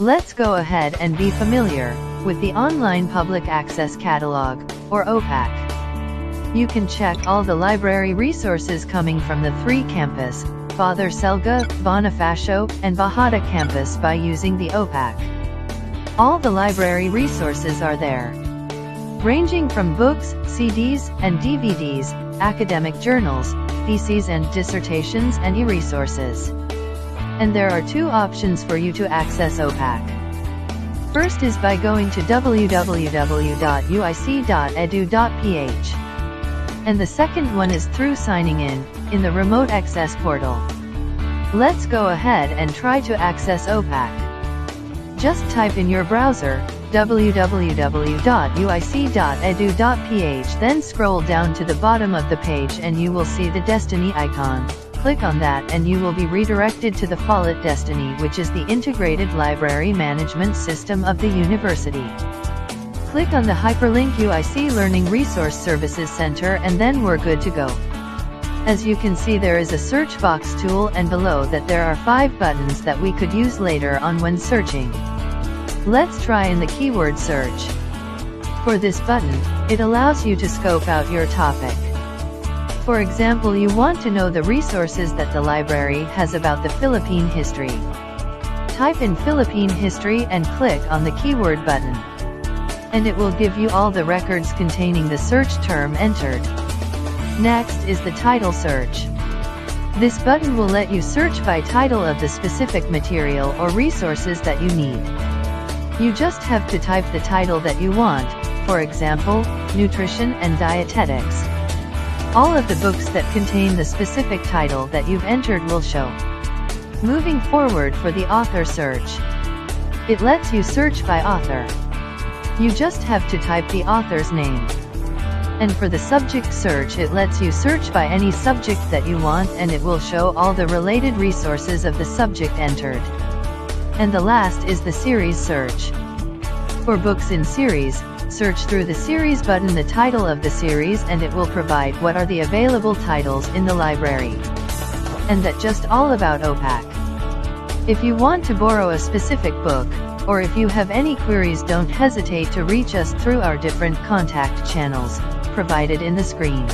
Let's go ahead and be familiar with the Online Public Access Catalog, or OPAC. You can check all the library resources coming from the three campus, Father Selga, Bonifacio, and Bahada campus by using the OPAC. All the library resources are there, ranging from books, CDs, and DVDs, academic journals, theses and dissertations and e-resources. And there are two options for you to access OPAC. First is by going to www.uic.edu.ph. And the second one is through signing in the Remote Access portal. Let's go ahead and try to access OPAC. Just type in your browser, www.uic.edu.ph, then scroll down to the bottom of the page and you will see the Destiny icon. Click on that and you will be redirected to the Follett Destiny, which is the Integrated Library Management System of the university. Click on the hyperlink UIC Learning Resource Services Center and then we're good to go. As you can see, there is a search box tool, and below that there are 5 buttons that we could use later on when searching. Let's try in the keyword search. For this button, it allows you to scope out your topic. For example, you want to know the resources that the library has about the Philippine history. Type in Philippine history and click on the keyword button. And it will give you all the records containing the search term entered. Next is the title search. This button will let you search by title of the specific material or resources that you need. You just have to type the title that you want, for example, nutrition and dietetics. All of the books that contain the specific title that you've entered will show. Moving forward, for the author search, it lets you search by author. You just have to type the author's name. And for the subject search, it lets you search by any subject that you want and it will show all the related resources of the subject entered. And the last is the series search. For books in series, search through the series button the title of the series and it will provide what are the available titles in the library. And that's just all about OPAC. If you want to borrow a specific book, or if you have any queries, don't hesitate to reach us through our different contact channels provided in the screen.